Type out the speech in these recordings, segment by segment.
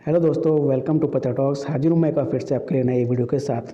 Hello दोस्तों, welcome to पता talks. हाजिर हूँ मैं एक बार फिर से आपके लिए नई वीडियो के साथ।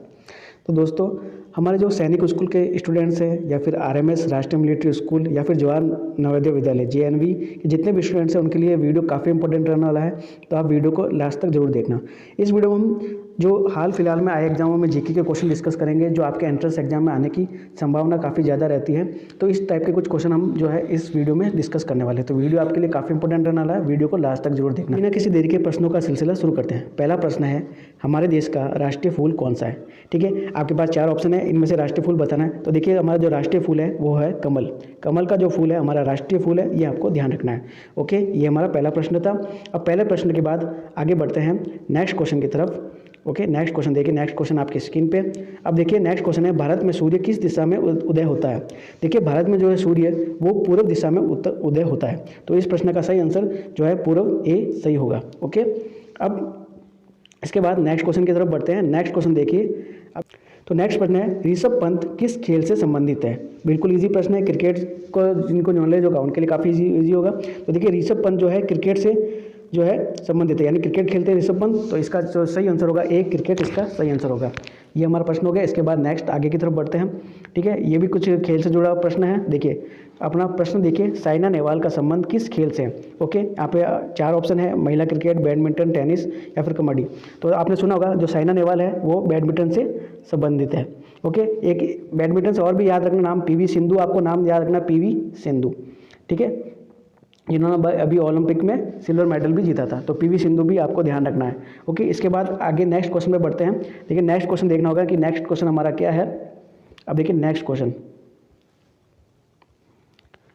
तो दोस्तों, हमारे जो सैनिक स्कूल के स्टूडेंट्स हैं या फिर आरएमएस राष्ट्रीय मिलिट्री स्कूल या फिर जवान नवोदय विद्यालय जेएनवी के जितने भी स्टूडेंट्स हैं उनके लिए वीडियो काफ़ी इंपॉर्टेंट रहने वाला है। तो आप वीडियो को लास्ट तक जरूर देखना। इस वीडियो में हम जो हाल फिलहाल में आए एग्जामों में जीके के क्वेश्चन डिस्कस करेंगे, जो आपके एंट्रेंस एग्जाम में आने की संभावना काफ़ी ज़्यादा रहती है। तो इस टाइप के कुछ क्वेश्चन हम जो है इस वीडियो में डिस्कस करने वाले हैं। तो वीडियो आपके लिए काफ़ी इंपॉर्टेंट रहने वाला है, वीडियो को लास्ट तक जरूर देखना। बिना किसी देरी के प्रश्नों का सिलसिला शुरू करते हैं। पहला प्रश्न है, हमारे देश का राष्ट्रीय फूल कौन सा है? ठीक है, आपके पास 4 ऑप्शन है, इनमें से राष्ट्रीय फूल बताना है। तो देखिए, हमारा जो राष्ट्रीय फूल है वो है कमल। कमल का जो फूल है हमारा राष्ट्रीय फूल है, ये आपको ध्यान रखना है। ओके, ये हमारा पहला प्रश्न था। अब पहले प्रश्न के बाद आगे बढ़ते हैं नेक्स्ट क्वेश्चन की तरफ। ओके, नेक्स्ट क्वेश्चन देखिए, नेक्स्ट क्वेश्चन आपकी स्क्रीन पे। अब देखिए, नेक्स्ट क्वेश्चन है, भारत में सूर्य किस दिशा में उदय होता है? देखिए, भारत में जो है सूर्य वो पूर्व दिशा में उदय होता है। तो इस प्रश्न का सही आंसर जो है पूर्व ए सही होगा। ओके, अब इसके बाद नेक्स्ट क्वेश्चन की तरफ बढ़ते हैं। नेक्स्ट क्वेश्चन देखिए। अब तो नेक्स्ट प्रश्न है, ऋषभ पंत किस खेल से संबंधित है? बिल्कुल इजी प्रश्न है, क्रिकेट को जिनको नॉलेज होगा उनके लिए काफ़ी इजी होगा। तो देखिए, ऋषभ पंत जो है क्रिकेट से जो है संबंधित है, यानी क्रिकेट खेलते हैं ऋषभ पंत। तो इसका जो सही आंसर होगा ए, क्रिकेट इसका सही आंसर होगा। ये हमारा प्रश्न हो गया। इसके बाद नेक्स्ट आगे की तरफ बढ़ते हैं। ठीक है, ये भी कुछ खेल से जुड़ा हुआ प्रश्न है। देखिए अपना प्रश्न देखिए, साइना नेहवाल का संबंध किस खेल से है? ओके, यहाँ पे 4 ऑप्शन है, महिला क्रिकेट, बैडमिंटन, टेनिस या फिर कबड्डी। तो आपने सुना होगा जो साइना नेहवाल है वो बैडमिंटन से संबंधित है। ओके, एक बैडमिंटन से और भी याद रखना नाम, पीवी सिंधु, आपको नाम याद रखना पीवी सिंधु। ठीक है, जिन्होंने अभी ओलंपिक में सिल्वर मेडल भी जीता था। तो पीवी सिंधु भी आपको ध्यान रखना है। ओके, इसके बाद आगे नेक्स्ट क्वेश्चन पे बढ़ते हैं। देखिए, नेक्स्ट क्वेश्चन देखना होगा कि नेक्स्ट क्वेश्चन हमारा क्या है। अब देखिए नेक्स्ट क्वेश्चन।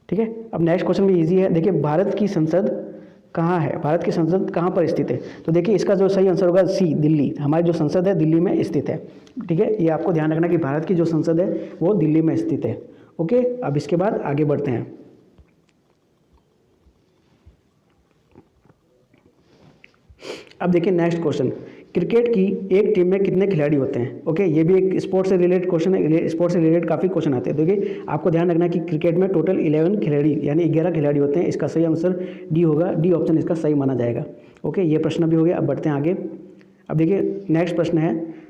ठीक है, अब नेक्स्ट क्वेश्चन भी इजी है। देखिए, भारत की संसद कहाँ है? भारत की संसद कहाँ पर स्थित है? तो देखिए, इसका जो सही आंसर होगा सी, दिल्ली। हमारी जो संसद है दिल्ली में स्थित है। ठीक है, ये आपको ध्यान रखना कि भारत की जो संसद है वो दिल्ली में स्थित है। ओके, अब इसके बाद आगे बढ़ते हैं। अब देखिए नेक्स्ट क्वेश्चन, क्रिकेट की एक टीम में कितने खिलाड़ी होते हैं? ओके, ये भी एक स्पोर्ट्स से रिलेटेड क्वेश्चन है। स्पोर्ट्स से रिलेटेड काफ़ी क्वेश्चन आते हैं। देखिए, आपको ध्यान रखना है कि क्रिकेट में टोटल 11 खिलाड़ी यानी 11 खिलाड़ी होते हैं। इसका सही आंसर डी होगा, डी ऑप्शन इसका सही माना जाएगा। ओके, ये प्रश्न भी हो गया। अब बढ़ते हैं आगे। अब देखिए नेक्स्ट प्रश्न है,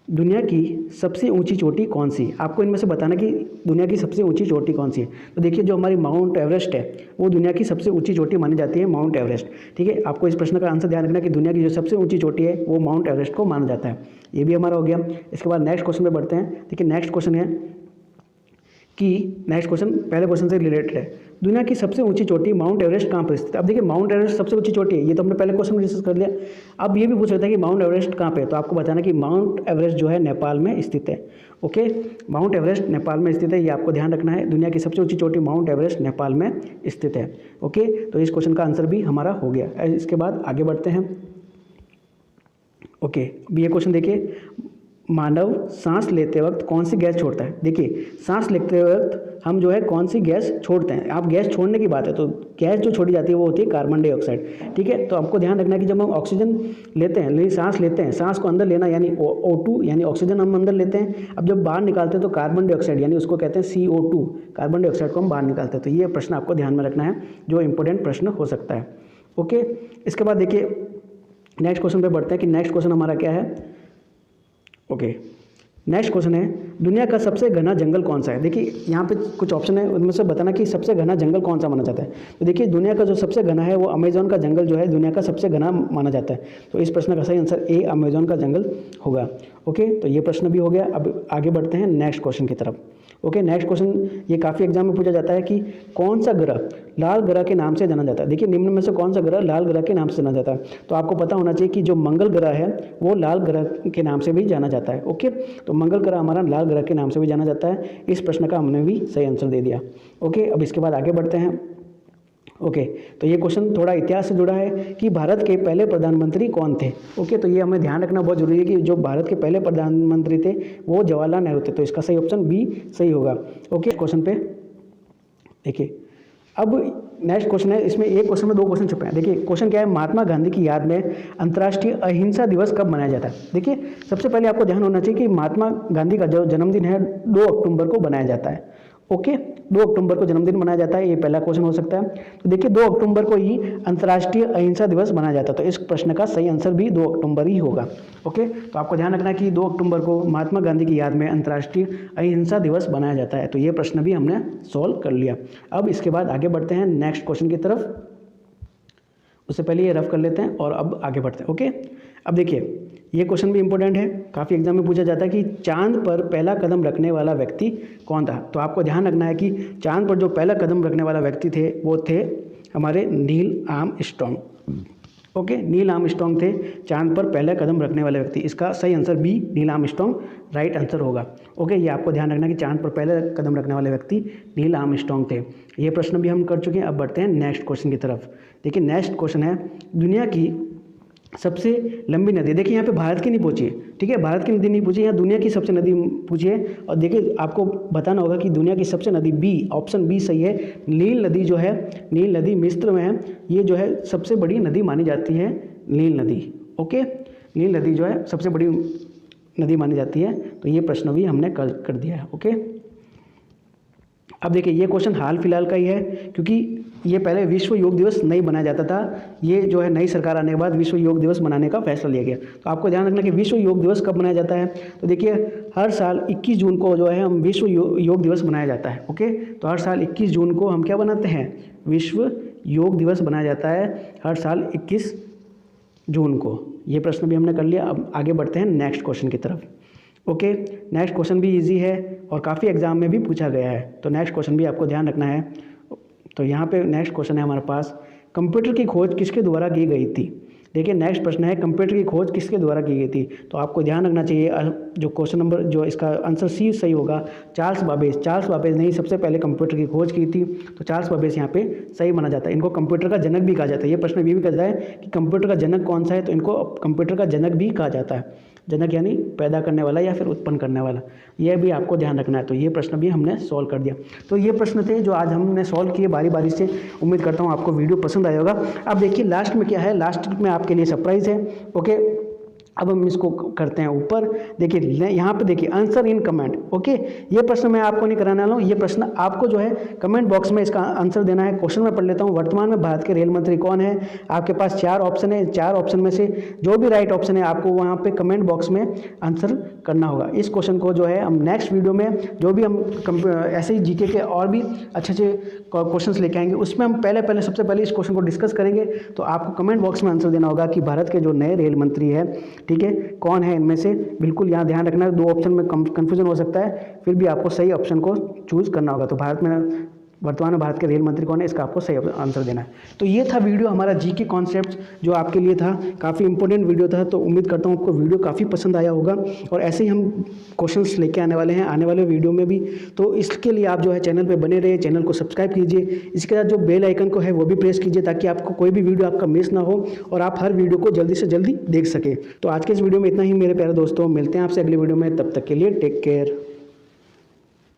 दुनिया की सबसे ऊंची चोटी कौन सी? आपको इनमें से बताना कि दुनिया की सबसे ऊंची चोटी कौन सी है। तो देखिए, जो हमारी माउंट एवरेस्ट है वो दुनिया की सबसे ऊंची चोटी मानी जाती है, माउंट एवरेस्ट। ठीक है, आपको इस प्रश्न का आंसर ध्यान रखना कि दुनिया की जो सबसे ऊंची चोटी है वो माउंट एवरेस्ट को माना जाता है। ये भी हमारा हो गया। इसके बाद नेक्स्ट क्वेश्चन पे बढ़ते हैं। देखिए, नेक्स्ट क्वेश्चन है कि नेक्स्ट क्वेश्चन पहले क्वेश्चन से रिलेटेड है, दुनिया की सबसे ऊंची चोटी माउंट एवरेस्ट कहाँ पर स्थित है? अब देखिए, माउंट एवरेस्ट सबसे ऊंची चोटी है, ये तो हमने पहले क्वेश्चन में डिस्कस कर लिया। अब ये भी पूछ रहा था कि माउंट एवरेस्ट कहाँ पे है, तो आपको बताना कि माउंट एवरेस्ट जो है नेपाल में स्थित है। ओके, माउंट एवरेस्ट नेपाल में स्थित है, ये आपको ध्यान रखना है। दुनिया की सबसे ऊंची चोटी माउंट एवरेस्ट नेपाल में स्थित है। ओके, तो इस क्वेश्चन का आंसर भी हमारा हो गया। इसके बाद आगे बढ़ते हैं। ओके, अब ये क्वेश्चन देखिए, मानव सांस लेते वक्त कौन सी गैस छोड़ता है? देखिए, सांस लेते वक्त हम जो है कौन सी गैस छोड़ते हैं? आप गैस छोड़ने की बात है तो गैस जो छोड़ी जाती है वो होती है कार्बन डाइऑक्साइड। ठीक है, तो आपको ध्यान रखना है कि जब हम ऑक्सीजन लेते हैं, लेकिन सांस लेते हैं, सांस को अंदर लेना यानी O2 यानी ऑक्सीजन हम अंदर लेते हैं। अब जब बाहर निकालते हैं तो कार्बन डाइऑक्साइड यानी उसको कहते हैं CO2, कार्बन डाइऑक्साइड को हम बाहर निकालते हैं। तो ये प्रश्न आपको ध्यान में रखना है, जो इंपॉर्टेंट प्रश्न हो सकता है। ओके, इसके बाद देखिए नेक्स्ट क्वेश्चन पे बढ़ते हैं कि नेक्स्ट क्वेश्चन हमारा क्या है। ओके, नेक्स्ट क्वेश्चन है, दुनिया का सबसे घना जंगल कौन सा है? देखिए, यहाँ पे कुछ ऑप्शन है, उनमें से बताना कि सबसे घना जंगल कौन सा माना जाता है। तो देखिए, दुनिया का जो सबसे घना है वो अमेजोन का जंगल जो है दुनिया का सबसे घना माना जाता है। तो इस प्रश्न का सही आंसर ए, अमेजोन का जंगल होगा। ओके, तो ये प्रश्न भी हो गया। अब आगे बढ़ते हैं नेक्स्ट क्वेश्चन की तरफ। ओके, नेक्स्ट क्वेश्चन ये काफ़ी एग्जाम में पूछा जाता है कि कौन सा ग्रह लाल ग्रह के नाम से जाना जाता है? देखिए, निम्न में से कौन सा ग्रह लाल ग्रह के नाम से जाना जाता है? तो आपको पता होना चाहिए कि जो मंगल ग्रह है वो लाल ग्रह के नाम से भी जाना जाता है। ओके, तो मंगल ग्रह हमारा लाल ग्रह के नाम से भी जाना जाता है। इस प्रश्न का हमने भी सही आंसर दे दिया। ओके, अब इसके बाद आगे बढ़ते हैं। ओके, तो ये क्वेश्चन थोड़ा इतिहास से जुड़ा है कि भारत के पहले प्रधानमंत्री कौन थे? ओके, तो ये हमें ध्यान रखना बहुत जरूरी है कि जो भारत के पहले प्रधानमंत्री थे वो जवाहरलाल नेहरू थे। तो इसका सही ऑप्शन बी सही होगा। ओके, क्वेश्चन पे देखिए, अब नेक्स्ट क्वेश्चन है, इसमें एक क्वेश्चन में 2 क्वेश्चन छुपे हैं। देखिए, क्वेश्चन क्या है, महात्मा गांधी की याद में अंतर्राष्ट्रीय अहिंसा दिवस कब मनाया जाता है? देखिए, सबसे पहले आपको ध्यान होना चाहिए कि महात्मा गांधी का जो जन्मदिन है 2 अक्टूबर को बनाया जाता है। ओके, 2 अक्टूबर को जन्मदिन मनाया जाता है, ये पहला क्वेश्चन हो सकता है। तो देखिए 2 अक्टूबर को ही अंतर्राष्ट्रीय अहिंसा दिवस मनाया जाता है, तो इस प्रश्न का सही आंसर भी 2 अक्टूबर ही होगा। ओके, तो आपको ध्यान रखना है कि 2 अक्टूबर को महात्मा गांधी की याद में अंतर्राष्ट्रीय अहिंसा दिवस मनाया जाता है। तो ये प्रश्न भी हमने सॉल्व कर लिया। अब इसके बाद आगे बढ़ते हैं नेक्स्ट क्वेश्चन की तरफ। उससे पहले ये रफ कर लेते हैं और अब आगे बढ़ते हैं। ओके, अब देखिए ये क्वेश्चन भी इंपॉर्टेंट है, काफ़ी एग्जाम में पूछा जाता है कि चांद पर पहला कदम रखने वाला व्यक्ति कौन था। तो आपको ध्यान रखना है कि चांद पर जो पहला कदम रखने वाला व्यक्ति थे वो थे हमारे Neil Armstrong. Okay, Neil Armstrong थे चांद पर पहला कदम रखने वाले व्यक्ति। इसका सही answer B, Neil Armstrong right answer होगा। ओके, ये आपको ध्यान रखना है कि चांद पर पहला कदम रखने वाले व्यक्ति नील आर्मस्ट्रांग थे। ये प्रश्न भी हम कर चुके हैं। अब बढ़ते हैं नेक्स्ट क्वेश्चन की तरफ। देखिए नेक्स्ट क्वेश्चन है दुनिया की सबसे लंबी नदी। देखिए यहाँ पे भारत की नहीं पूछी है, ठीक है, भारत की नदी नहीं पूछी, यहाँ दुनिया की सबसे नदी पूछी है। और देखिए आपको बताना होगा कि दुनिया की सबसे नदी बी, ऑप्शन बी सही है। नील नदी जो है, नील नदी मिस्र में है, ये जो है सबसे बड़ी नदी मानी जाती है, नील नदी। ओके, नील नदी जो है सबसे बड़ी नदी मानी जाती है। तो ये प्रश्न भी हमने कर दिया है। ओके, अब देखिए ये क्वेश्चन हाल फिलहाल का ही है, क्योंकि ये पहले विश्व योग दिवस नहीं बनाया जाता था। ये जो है नई सरकार आने के बाद विश्व योग दिवस मनाने का फैसला लिया गया। तो आपको ध्यान रखना कि विश्व योग दिवस कब मनाया जाता है। तो देखिए हर साल 21 जून को जो है हम विश्व योग दिवस मनाया जाता है। ओके, तो हर साल 21 जून को हम क्या बनाते हैं, विश्व योग दिवस बनाया जाता है हर साल 21 जून को। ये प्रश्न भी हमने कर लिया। अब आगे बढ़ते हैं नेक्स्ट क्वेश्चन की तरफ। ओके, नेक्स्ट क्वेश्चन भी इजी है और काफ़ी एग्जाम में भी पूछा गया है, तो नेक्स्ट क्वेश्चन भी आपको ध्यान रखना है। तो यहाँ पे नेक्स्ट क्वेश्चन है हमारे पास, कंप्यूटर की खोज किसके द्वारा की गई थी। देखिए नेक्स्ट प्रश्न है कंप्यूटर की खोज किसके द्वारा की गई थी। तो आपको ध्यान रखना चाहिए जो क्वेश्चन नंबर जो इसका आंसर सी सही होगा, चार्ल्स बाबेज। चार्ल्स बाबेज ने ही सबसे पहले कंप्यूटर की खोज की थी, तो चार्ल्स बाबेज यहाँ पे सही माना जाता है। इनको कंप्यूटर का जनक भी कहा जाता है। ये प्रश्न भी कहता है कि कंप्यूटर का जनक कौन सा है, तो इनको कंप्यूटर का जनक भी कहा जाता है। जनक यानी पैदा करने वाला या फिर उत्पन्न करने वाला, यह भी आपको ध्यान रखना है। तो ये प्रश्न भी हमने सॉल्व कर दिया। तो ये प्रश्न थे जो आज हमने सॉल्व किए बारी बारी से। उम्मीद करता हूँ आपको वीडियो पसंद आया होगा। अब देखिए लास्ट में क्या है, लास्ट में आपके लिए सरप्राइज़ है। ओके, अब हम इसको करते हैं ऊपर। देखिए यहाँ पे देखिए आंसर इन कमेंट। ओके, ये प्रश्न मैं आपको नहीं कराने वाला हूँ, ये प्रश्न आपको जो है कमेंट बॉक्स में इसका आंसर देना है। क्वेश्चन में पढ़ लेता हूँ, वर्तमान में भारत के रेल मंत्री कौन है। आपके पास 4 ऑप्शन है, 4 ऑप्शन में से जो भी राइट ऑप्शन है आपको वहाँ पे कमेंट बॉक्स में आंसर करना होगा। इस क्वेश्चन को जो है हम नेक्स्ट वीडियो में जो भी हम ऐसे ही जीके के और भी अच्छे अच्छे क्वेश्चन लेके आएंगे, उसमें हम सबसे पहले इस क्वेश्चन को डिस्कस करेंगे। तो आपको कमेंट बॉक्स में आंसर देना होगा कि भारत के जो नए रेल मंत्री है, ठीक है, कौन है इनमें से। बिल्कुल यहाँ ध्यान रखना है, 2 ऑप्शन में कंफ्यूजन हो सकता है, फिर भी आपको सही ऑप्शन को चूज करना होगा। तो वर्तमान में भारत के रेल मंत्री कौन है, इसका आपको सही आंसर देना है। तो ये था वीडियो हमारा जीके कॉन्सेप्ट जो आपके लिए था, काफ़ी इंपॉर्टेंट वीडियो था। तो उम्मीद करता हूँ आपको वीडियो काफ़ी पसंद आया होगा और ऐसे ही हम क्वेश्चंस लेके आने वाले हैं आने वाले वीडियो में भी। तो इसके लिए आप जो है चैनल पे बने रहिए, चैनल को सब्सक्राइब कीजिए, इसके साथ जो बेल आइकन को है वो भी प्रेस कीजिए ताकि आपको कोई भी वीडियो आपका मिस ना हो और आप हर वीडियो को जल्दी से जल्दी देख सके। तो आज के इस वीडियो में इतना ही मेरे प्यारे दोस्तों, मिलते हैं आपसे अगले वीडियो में, तब तक के लिए टेक केयर।